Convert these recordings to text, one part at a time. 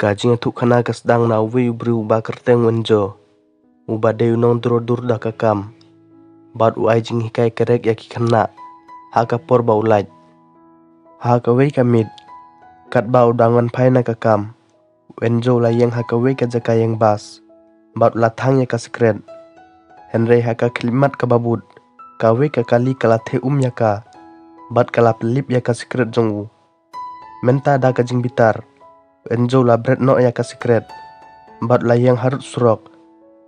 Kajing tu khana kasdang na wi bru ba kerteng wenjo. Uba deu non dur da kakam. Bat u ai jing hikai kerek ya ki khana. Ha ka por ba ulaj. Ha ka wei kamit. Kat ba udangan pai na kakam. Wenjo la yang ha ka wei ka jaka yang bas. Bat la thang ya ka sekret. Henry ha ka klimat ka babut. Ka wei ka kali kala the ya ka. Bat kala pelip ya ka sekret jong u. Menta da ka jing bitar. Enjo la bret no ya ka sekret. Bat la yang harut surok.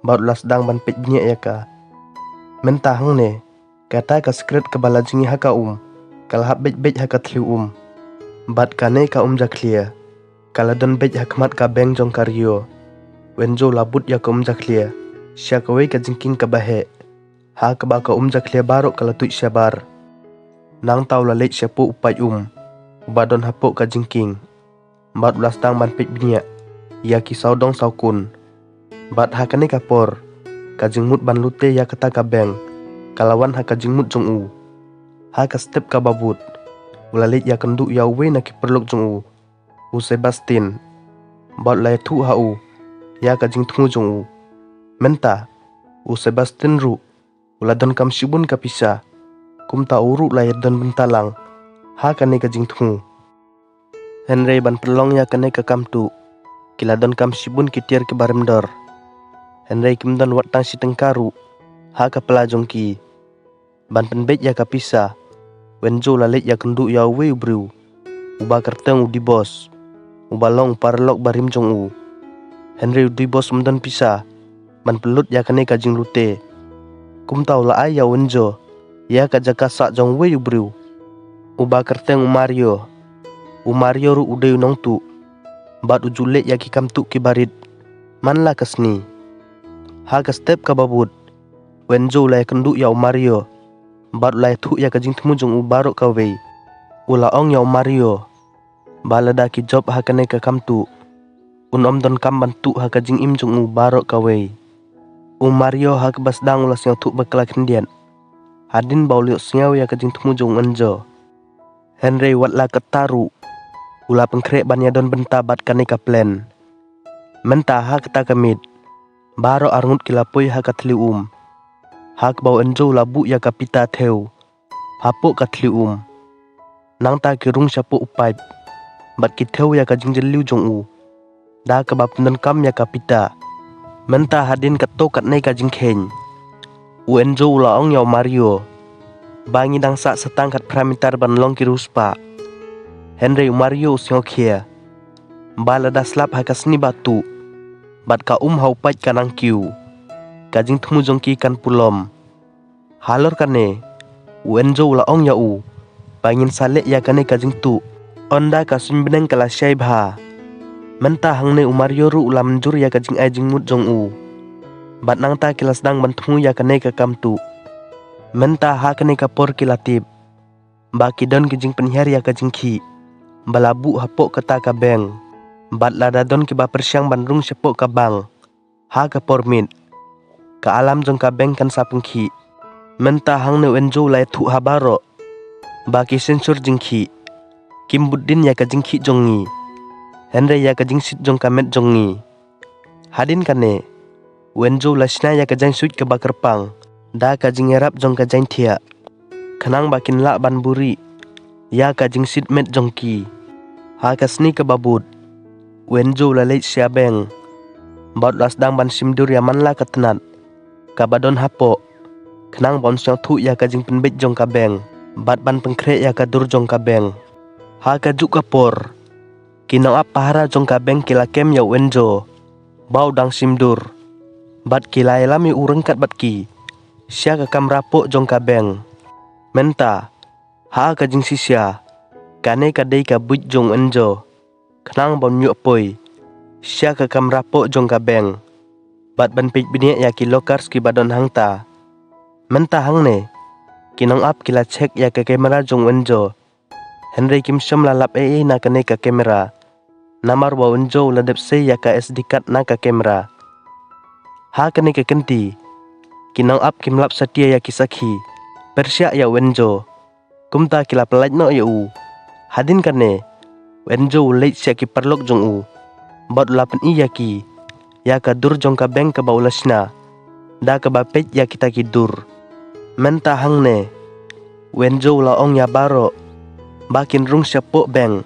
Bat la sedang ban pet binyak ya ka. Menta hang ne. Kata ka sekret ke bala jingi ha ka Kala hap bej ha ka thliu Bat kane ka ja clear. Kala don bej ha kmat ka beng jong karyo. Wenjo la but ya ka ja clear. Sya ka wei ka jingking ka bahe. Ha ka ba ka ja clear barok kala tuik syabar. Nang tau la lech syapu upai Uba don hapok ka jingking. Bat ulas tang ban pet binyak. Ya ki saudong saukun. Bat ha kane kapor. Ka jingmut ban lute ya kata ka beng. Kalawan ha ka jingmut jong u. Ha ka step ka babut. Ulalit ya kenduk ya uwe na ki perlok jong u. U Sebastian. Bat la tu ha u. Ya ka jing tungu jong u. Menta. U Sebastian ru. Ula don kam shibun ka pisa. Kum ta uru la ya don bentalang. Ha kane ka jing tungu. Henry ban perlong ya kane ka kam tu. Kila don kam shibun kitiar ke baremdor. Henry kim don wat tang si tengkaru. Ha ka pela jongki. Ban penbet ya ka pisa. Wenjo la let ya kenduk ya uwe ubru. Uba kerteng u di bos. Uba long parlok barim jong u. Henry di bos mendon pisa. Ban pelut ya kane ka jing lute. Kum tau la ai ya wenjo. Ya ka jaka sak jong uwe ubru. Uba kerteng u Mario. Mario ru udeu nong tu. Bat ujulet ya ki kam tu ki barit. Man la kasni. Ha ka step ka babut. Wenjo la ya kenduk ya Mario. Bat la ya tu ya ka jing temu jong u barok ka wei. Ula ong ya Mario. Balada ki job ha kane ka kam tu. Om don kam bantu ha ka jing im jong u barok ka wei. Mario ha ka basdang ulas yang tu bakala kendian. Hadin bauliok sengaw ya ka jing temu jong enjo. Henry wat la ketaru. Ula pengkrek ban ya don benta bat kane ka plan. Menta ha kata kamit. Baro arngut kilapoi ha ka thli Ha ka bau enjo la bu ya ka pita theu. Hapo ka thli Nang ta ki rung syapo upaip. Bat ki theu ya ka jingjel liu jong u. Da ka bap nan kam ya ka pita. Menta hadin ka to kat nei ka jingkheng. Enjo ula ong ya Mario. Bangi dang sak setang kat pramitar ban long ki ruspa. Henry Mario usiokia. Balada slap ha ka sni batu. Bat ka hau pait kanang kiu. Kajing temu jongki kan pulom. Halor kane. Enjo ula ong ya u. Bangin salek ya kane kajing tu. Onda ka simbeneng kala syai bha. Menta hangne Mario ru ula menjur ya kajing ai jing mut jong u. Bat nang ta kilas dang ban temu ya kane ka kam tu. Menta ha kane ka por kilatip. Baki don kijing penhar ya kajing ki. Balabu hapok kata ka beng. Bat lada don ki ba persyang bandrung sepok ka bang. Ha ka pormit. Ka alam jong ka beng kan sapung ki. Menta hang ne enjo lai thu ha baro. Baki sensor jingki. Kim buddin ya ka jingki jongi. Henry ya ka jing sit jong ka met jongi. Hadin kane. Enjo la sna ya ka jang suit ka bakar pang. Da ka jing erap jong ka jang thia. Kenang bakin la ban buri. Ya ka jing sit met jongki. Ha ka sni ka babut. Enjo la leit sia beng. Bat las dang ban simdur ya man la ka tenat. Ka badon hapo. Kenang bon syang thu ya ka jing penbet jong ka beng. Bat ban pengkrek ya ka dur jong ka beng. Ha ka juk ka por. Kinang ap pahara jong ka beng kila kem ya Enjo. Bau dang simdur. Bat kila elami urengkat bat ki. Sia ka kam rapok jong ka beng. Menta. Ha ka jing sisya. Kane ka dei ka buj jong Enjo. Kenang bon nyuk poi. Sia ka kam rapok jong ka beng. Bat ban pej biniak ya ki lokars ki badon hangta. Menta hang ne. Kinang ap kila cek ya ka kamera jong Enjo. Henry kim syam lalap na kane ka kamera. Namar wa Enjo ladep se ya ka SD card na ka kamera. Ha kane ka kenti. Kinang ap kim lap satia ya ki sakhi. Persya ya Enjo. Kumta kila pelaj no ya u. Hadin kane. Enjo leit sia ki perlok jong u. Bat ulapan iya ki. Ya ka dur jong ka bank ka ba ulasna. Da ka ba pej ya kita ki dur. Menta hang ne. Wenjo ulaong ya baro. Bakin rung siapo bank.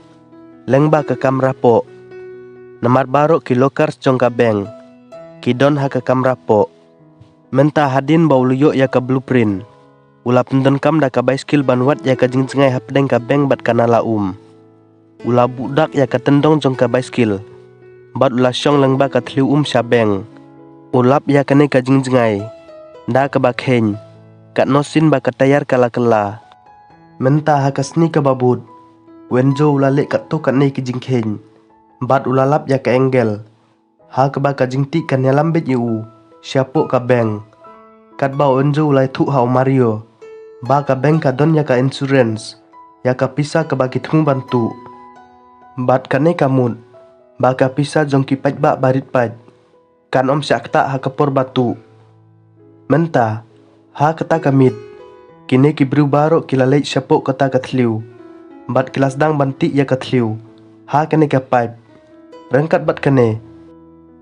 Leng ba ka kamera po. Namar baro ki lokar jong ka bank. Ki don ha ka kamera po. Menta hadin ba uluyo ya ka blueprint. Ula pendon kam da ka baiskil banwat ya ka jingjengai hapdeng ka bank bat kanala Ula budak ya ka tendong jong ka baiskil. Bat ula syong leng ba ka tliu sya bank. Ulap ya kane ka jingjengai. Da ka bakheng. Kat nosin ba ka tayar kala-kala. Menta ha ka sni ka babut. Wenjo ula lek kat to kat nei ki jingkheng. Bat ula lap ya ka enggel. Ha ka ba ka jingti kan ya lambet yu. Siapo ka bank. Kat ba wenjo ula thu ha Mario. Ba ka bank ka don ya ka insurance. Ya ka pisa ka bagi temu bantu. Bat kane kamut. Baka pisa jong ki paj ba barit paj. Kan syak tak ha kapor batu. Menta. Ha kata kamit. Kini ki bru baro kila leit siapo kata katliu. Bat kilas dang banti ya katliu. Ha kane ka paj. Rengkat bat kane.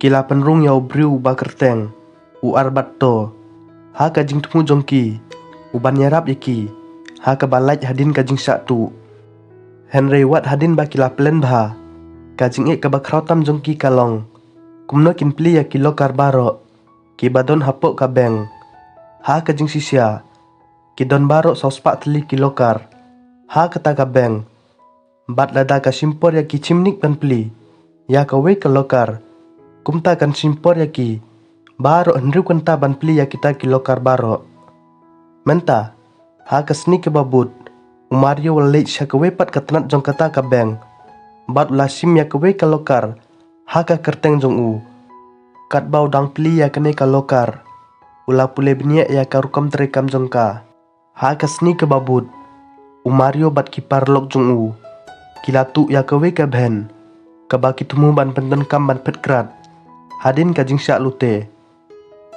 Kila penrung yau bru ba kerteng. Uar bat to. Ha ka jing temu jong ki. Uban nyarap yaki. Ha ka balaj hadin ka jing syak tu. Henry Watt hadin ba kila plen bah. Kajing ka ba krautam jong ki kalong. Kumno kin pli ya kilo karbaro. Ki badon hapok ka beng. Ha kajing sisya. Ki don baro sospak teli kilo kar. Ha kata ka beng. Bat lada ka simpor ya ki cimnik dan pli. Ya ka we ka lokar. Kumta kan simpor ya ki. Baro henry kenta ban pli ya kita kilo kar baro. Menta. Ha ka sni ke babut. Mario walait sya ka wepat ka tenat jong kata ka beng. Bat ula sim ya kewe ka lokar. Ha ka kerteng jong u. Kat bau dang pli ya kene ka lokar. Ula pule biniak ya ka rukam terekam jong ka. Ha ka sni ke babut. Mario bat ki parlok jong u. Kila tu ya kewe ka ben. Ka ba ki temu ban penten kam ban pet krat. Hadin ka jing syak lute.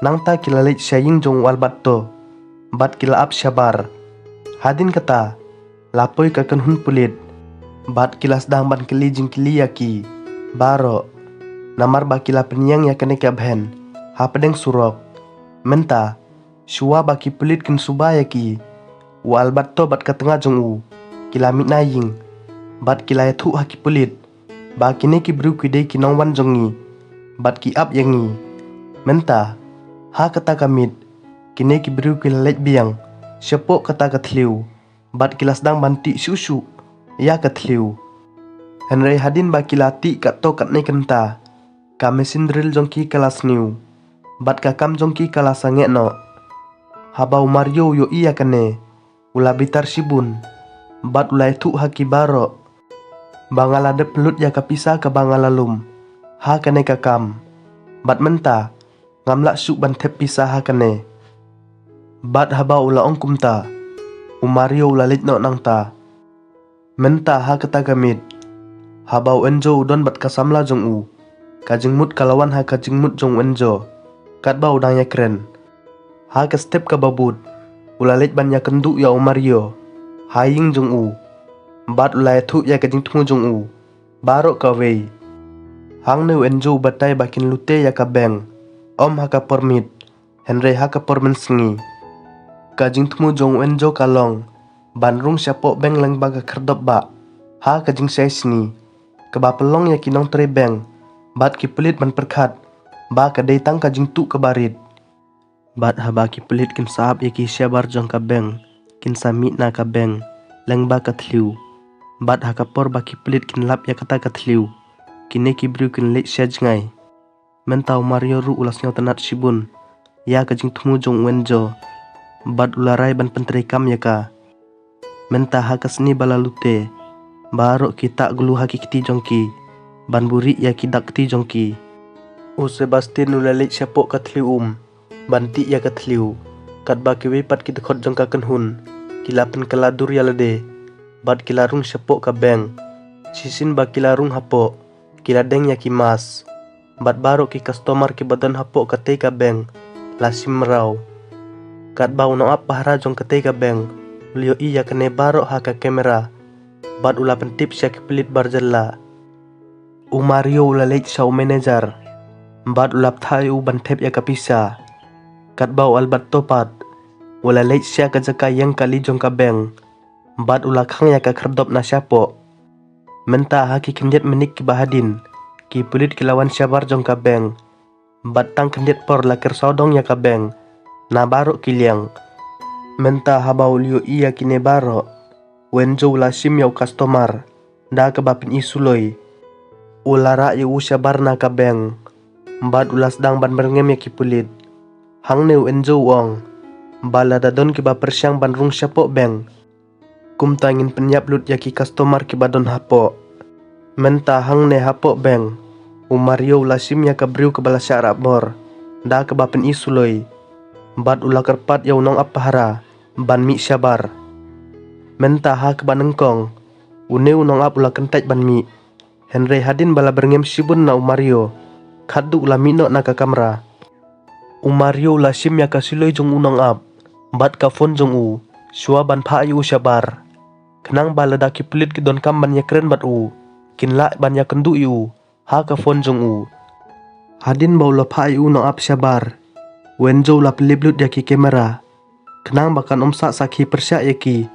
Nang ta kila leit syaying jong wal bat to. Bat kila ap syabar. Hadin kata. Lapoi ka kenhun pulit. Bat kilas dang ban keli jing kili yaki. Baro. Namar ba kila penyang ya kene ka ben. Ha pedeng surok. Menta. Shua ba ki pulit ken suba yaki. Wal bat to bat ka tengah jong u. Kila mit naying. Bat kila ya thu ha ki pulit. Ba kini ki bru ki dei ki nong wan jongi. Bat ki ap yangi. Menta. Ha kata kamit. Kini ki bru ki lelek biang. Siapok kata katliu. Bat kilas dang banti susu. Ya katliu. Henry hadin ba kilati kat to kat nei kenta. Ka mesin drill jongki kelas new. Bat ka kam jongki kelas sange no. Habau Mario yo iya kene. Ula bitar sibun. Bat ulai tu haki baro. Bangala de pelut ya kapisa ke bangalalum. Ha kene ka kam. Bat menta. Ngamlak suk ban tep pisah ha kene. Bat habau ula ongkum ta. Mario ula lit no nang ta. Menta ha kata kamit. Habau enjo udon bat kasamla jong u. Kajing mut kalawan ha kajing mut jong enjo. Kat bau dang ya keren. Ha ke step ka babut. Ula lit ban ya kendu ya Mario. Haying jong u. Bat ula thu ya kajing temu jong u. Baro ka wei. Hang ne enjo batai bakin lute ya ka beng. Ha ka permit. Henry ha ka permen sengi. Kajing temu jong enjo kalong. Banrung siapok beng leng baga kerdop ba. Ha kajing saya sini. Keba pelong ya kinong tre beng. Bat ki pelit ban perkat. Ba ka datang kajing tu ke barit. Bat ha ba ki pelit kin saab ya ki syabar jong ka beng. Kin samit na ka beng. Leng ba ka tliu. Bat ha kapor ba ki pelit kin lap ya kata ka tliu. Kini ki bru kin lek sya jengai. Mentau Mario ru ulas nyaw tenat sibun. Ya kajing temu jong wenjo. Bat ularai ban penterekam ya ka. Menta hakas ni balalute. Baro kita gulu haki kiti jongki. Ban buri ya kidak kiti jongki. O Sebastian ulalik siapok katliu Banti ya katliu. Kat baki wepat kita khot jongka kenhun. Kilapan keladur ya lede. Bat kilarung siapok ka beng. Sisin ba kilarung hapok. Kiladeng ya kimas. Bat baro ki customer ki badan hapok kate ka beng. Lasim merau. Kat bau no ap bahara jong kate ka beng. Ulio iya kene baro haka kamera. Bat ula pentip syak pelit barjella. Mario lalait siya manager. Bat ulap tayo bantep ya kapisa. Katbaw albat topat. Ulalait siya kajaka yang kali jong kabeng. Bat ulakang ya kakardop na siya po. Menta haki kendiat menik kibahadin. Ki pulit kilawan siya bar jong kabeng. Bat tang kendiat por lakir saudong ya kabeng. Na baro kiliang. Menta habaw liyo iya kine baro. Wenjo ulasim yaw customer. Da kabapin isuloy. Ulara yu usya bar na kabeng. Bat ulas dang ban berngem ya kipulit. Hang new enjo wong. Bala dadon kiba persyang ban rung siya po beng. Kumtangin penyaplut ya ki customer kiba don hapo. Menta hang ne hapo beng. Mario ulasim ya kabriu kebala syara bor. Da kabapin isuloy. Bat ula kerpat yaw nong apahara. Ban mi syabar. Menta ha kebanengkong. Uneu nong ap ula kentaj ban mi. Henry hadin bala berngem sibun na Mario. Khadu ula mino na ka kamera. Mario ula sim ya kasiloy jong unong ap. Bat ka phone jong u. Shua ban pa yu syabar. Kenang bala daki pelit ki don kam ban ya keren bat u. Kinla ban ya kendu yu. Ha ka phone jong u. Hadin bau la pa yu nong ap syabar. Wenjo la peliblut ya ki kamera. Kenang bakan omsak sakhi persyak ya ki.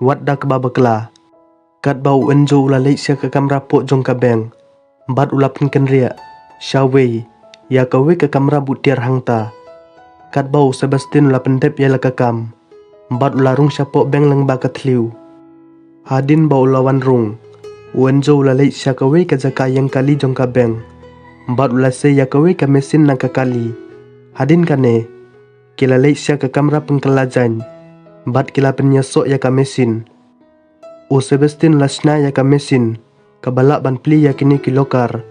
Wat da kebabakla. Kat bau enjo ula leit siya ke kamera po jong kabeng. Bat ula penken ria. Syawei. Ya kawe ke kamera butiar hangta. Kat bau Sebastian ula pendep ya la kakam. Bat ula rung siya po beng lang bakat liu. Hadin bau lawan rung. Wenjo ula leit siya kawe ke jaka yang kali jong kabeng. Bat ula se ya kawe ke mesin na kakali. Hadin kane. Kila leit siya ke kamera pengkelajan. Bat kila penyesok ya ke mesin. Sebastian lasna ya ka mesin. Kabala ban pli ya kini kilokar.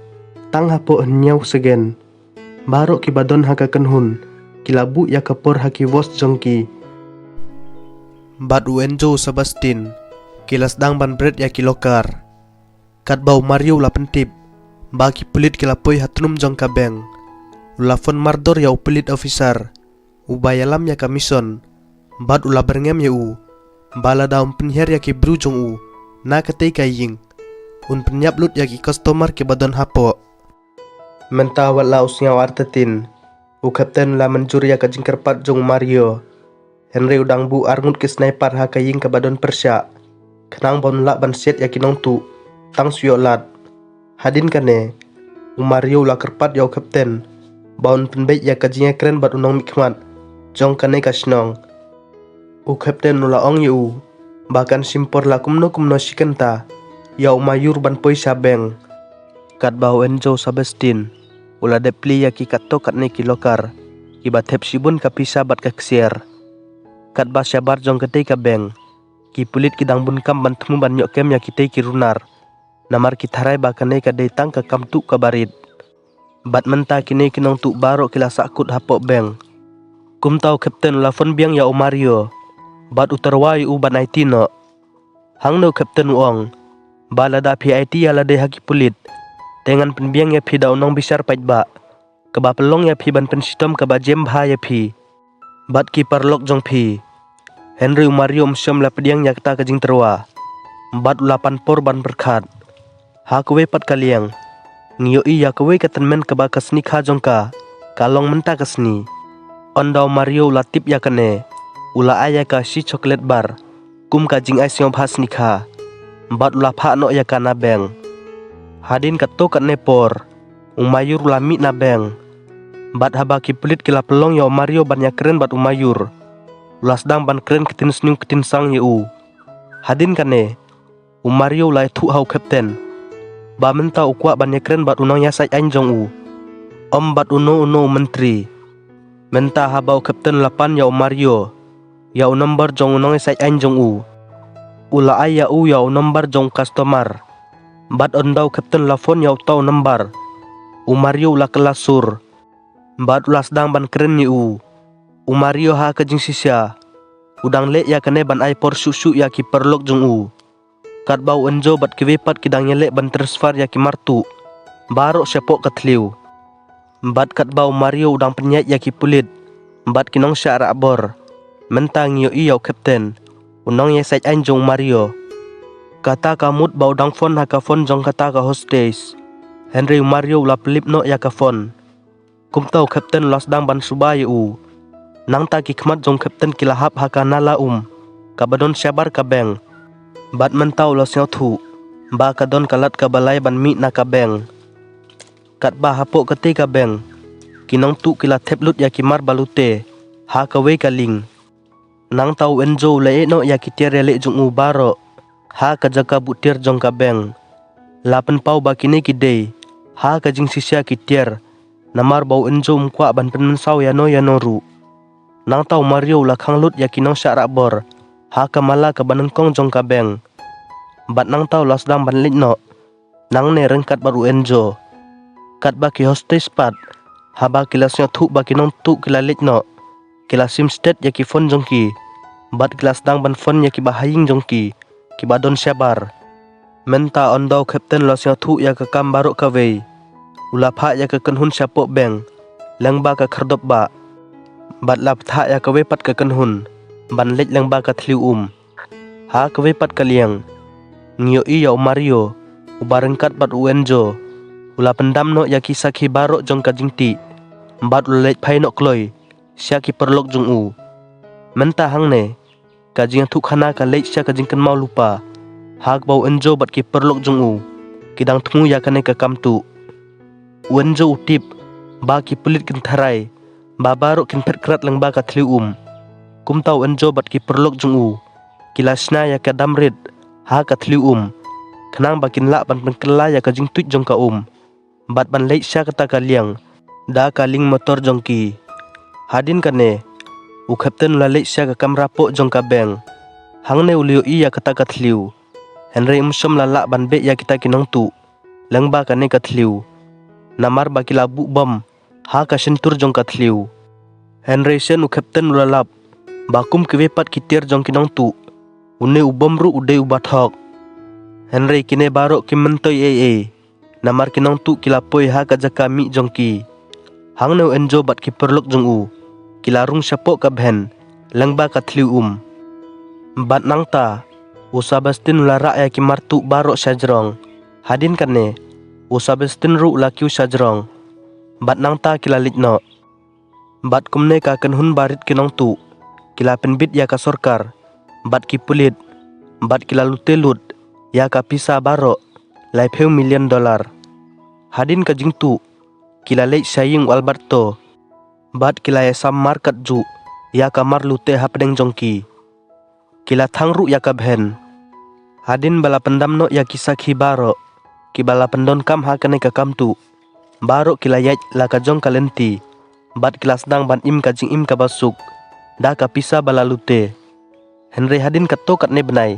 Tang hapo nyaw segen. Baro kibadon haka kenhun. Kilabu ya kapor haki wos jongki. Bat Wenjo Sebastian. Kilas dang ban bread ya kilokar. Katbau Mario la pentip. Baki pelit kilapoi hatunum jong kabeng. Ulafon mardor ya upelit officer. Ubayalam ya kamison. Bat ula berngem ya u. Bala daun penher ya ki bru jong u. Na katay kaying. Un penyaplut ya ki customer ki badon hapo. Mentawat laus ngaw artetin. U kapten la mencuri ya kajing kerpat jong Mario. Henry udang bu arngut ki sniper ha kaying ke badon persyak. Kenang bon lak ban set ya ki nong tu. Tang suyo lat. Hadin kane. Mario la kerpat ya u kapten. Baun penbait ya kajingnya keren bat unong mikmat. Jong kane kasnong. U kapten nula ong yu. Bahkan simpor la kumno shikenta. Ya mayur ban poi sabeng. Kat bau Enjo Sebastian. Ula depli ya ki kato kat ne kilokar. Ki batep sibun kapisa bat kaksier. Kat ba syabar jong ketei kabeng. Ki pulit ki dang bun kam ban temu ban nyok kem ya kitei ki runar. Namar ki tharai bakane ka detang ka kam tu kabarit. Bat menta kini kinong tu baro kila sakut hapok beng. Kum tau kapten la fon biang ya Mario. Bat utarwai u ban IT no. Hang no kapten uong. Bala da PIT ya la de haki pulit. Dengan penbiang ya pi da unong bisar pait ba. Keba pelong ya pi ban pensitom keba jem bha ya pi. Bat ki parlok jong pi. Henry Mario msyom la pediang ya kata kajing terwa. Bat ulapan por ban berkat. Ha kwe pat kaliang. Ngiyo i ya kwe katenmen keba kasni kha jong ka. Kalong menta kasni. Ondau Mario latip ya kane. Ula aya ka si chocolate bar. Kum ka jing ice yong phas nikha. Bat ula pha no ya kana beng. Hadin kato kat nepor. Umayur ula mit na beng. Bat haba ki pelit kila pelong ya Mario ban ya keren bat umayur. Ula sedang ban keren ketin senyum ketin sang ya u. Hadin kane. Mario ula itu hau kapten. Ba menta ukwa ban ya keren bat unong ya sai anjong u. Om bat uno menteri. Menta habau kapten lapan ya Mario. Ya nomor jong unong sai anjong u. Ula aya u ya nomor jong customer. Bat ondau kapten lafon ya tau nomor. Mario ula kelasur. Bat ula sedang ban keren ni u. Mario ha kajing sisya. Udang lek ya kene ban ai por susu ya ki perlok jong u. Kat bau enjo bat kiwepat kidang nyelek ban transfer ya ki martu. Barok syapok katliu. Bat kat bau Mario udang penyat ya ki pulit. Bat kinong syara bor. Mentang yo iyo kapten. Unong ye sai anjong Mario. Kata kamut bau dang phone haka phone jong kata ka hostess. Henry Mario la pelip no ya ka fon. Kum tau kapten los dang ban subaya nang ta ki khmat jong kapten kilahap hakanala kabadon syabar ka beng. Bat mentau los nyau thu. Ba kadon kalat ka balai ban mi na ka beng. Kat ba hapok kete ka beng. Kinong tu kila teplut ya kimar balute. Ha ka we ka ling. Nang tau enjo la no ya kitiar le jong baro. Ha ka jaka butir jong ka beng. Lapan pau ba kini kidei. Ha ka jing sisya kitiar. Namar bau enjo mkwa ban penensau ya no ru. Nang tau Mario la khang lut ya kinong syarak bor. Ha ka mala ka banengkong jong ka beng. Bat nang tau los dang ban lit no. Nang ne rengkat baru enjo. Kat ba ki hostes pat. Ha ba kilas nyo tu ba kinong tu kila lit no. Kila simsted ya ki fon jong ki. Bat kilas dang ban fon ya ki bahaying jong ki. Ki badon syabar. Menta ondau kapten los nyo tu ya ka kam baruk ka wei. Ulapha ya ka kenhun syapok beng. Lang ba ka khardop ba. Bat lap tha ya ka wepat ka kenhun. Ban lit lang ba ka thliu Ha ka wepat ka liang. Ngio i ya Mario. Ubarengkat bat uenjo. Ula pendam no ya ki sakhi barok jong ka jingti. Bat ulet phai no kloi. Sya ki perlok jong Menta hang ne. Ka jing thu khana ka leit sya ka jing kan mau lupa. Ha ka bau enjo bat ki perlok jong Kidang thngu ya kane ka kam tu. Wenjo utip, ba ki pelit kin tharai, ba barok kin phet krat lang ba ka thliu Kum tau enjo bat ki perlok jong kilasna ya ka damrit, ha ka thliu Khnang ba kin la ban penkela ya ka jing tuit jong ka Bat ban leit sya kata ka liang, da ka ling motor jong ki. Hadin kane, kapten la leit sya ka kam rapok jong ka beng. Hang ne ulio i ya kata ka thliu. Henry umsom la la ban be ya kita kinong tu. Lang ba kane ka thliu. Namar baki labu bom. Ha ka sentur jong ka thliu. Henry sen kapten ulalap. Bakum kewepat kitir jong kinong tu. Une ubom ru ude ubathok. Henry kine barok ki mentoy Namar kinong tu kilapoi ha ka jaka mi jong ki. Hang ne enjo bat ki perlok jong Kilarung syapok ka bhen. Lang ba ka thliu Bat nang ta. Usabastin ularak ya ki martu barok syajrong. Hadin kane. Usabestin ru lakiu syajrong. Bat nang ta kila litno. Bat kumne ka kenhun barit kinong tu. Kila penbit ya ka sorkar. Bat ki pulit. Bat kila lutelut. Ya ka pisa barok. $5 million. Hadin ka jing tu. Kila leit syaying Alberto. Bat kila ya sam market ju. Ya ka mar lute hapdeng jongki. Kila thang ru ya ka bhen. Hadin bala pendam no ya kisakhi barok. Ki bala pendon kam ha kane ka kam tu. Barok kila yait la ka jong kalenti. Bat kila sedang ban im ka jing im ka basuk. Da ka pisa bala lute. Henry hadin ka to kat ne benai.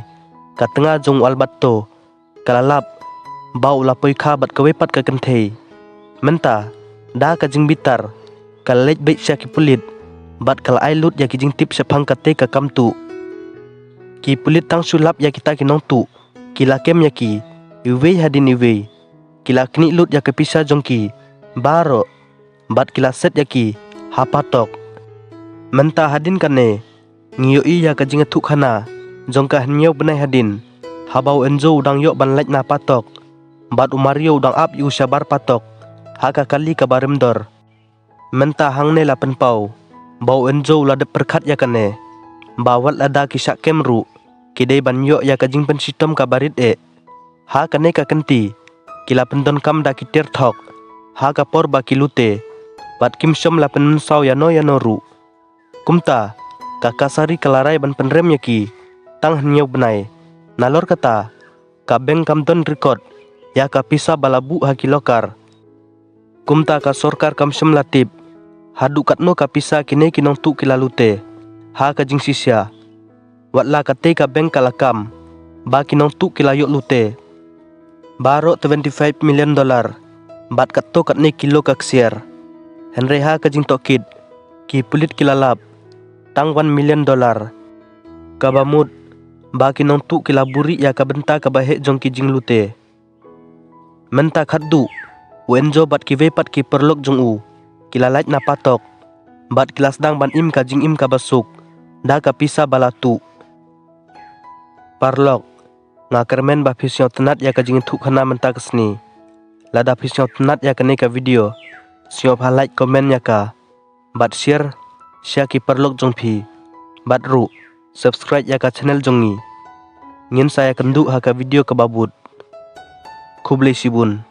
Ka tengah jong Alberto. Kalalap. Bau lapoi kha bat ka wepat ka kentei. Menta. Da ka jing bitar. Kala leit beit sya ki pulit. Bat kala ai lut ya ki jing tip syapang ka te ka kam tu. Ki pulit tang sulap ya kita kinong tu. Kila kem ya ki. Iwei hadin iwei. Kila kini lut ya kepisa jongki. Baro. Bat kila set ya ki. Hapatok. Menta hadin kane. Ngiyo i ya kajing etuk khana. Jongka henyo benai hadin. Habau enjo udang yok ban lek na patok. Bat Mario udang ap yu syabar patok. Haka kali kabarem dor. Menta hang ne lapen pau. Bau enjo la de perkat ya kane. Bawat lada kisak kemru. Kidei ban yok ya kajing pensitom kabarit Ha kane ka kenti. Kila pendon kam da kitir thok. Ha ka por ba kilute. Bat kim syom la penensau ya no ru. Kumta. Kakasari kalarai ban penrem ya ki. Tang henyo benai. Nalor kata. Ka beng kam don record. Ya ka pisa balabu ha kilokar. Kumta ka sorkar kam syom latip. Hadu katno ka pisa kine kinong tu kilalute. Ha ka jing sisya. Watla kate ka beng kalakam. Ba kinong tu kilayok lute. Barok $25 million. Bat kato katne kilo kaksier. Henry ha kajing tokid. Ki pulit kilalap. Tang $1 million. Kabamut. Ba kinong tu kilaburi ya kabenta kabahek jong ki jing lute. Menta khaddu. Wenjo bat ki vepat ki perlok jong Kilalait na patok. Bat kilas dang ban im ka jing im ka basuk. Da ka pisa balatu. Parlok. Ngakermen ba fisyo tenat ya kajing tuk khana menta kesni. Lada pisau tenat ya kene ka video. Siop ha like komen ya ka. Bat share ki perlok jong phi. Bat ru subscribe ya ka channel jong ni. Ngin saya kenduk ha ka video ke babut. Kublai sibun.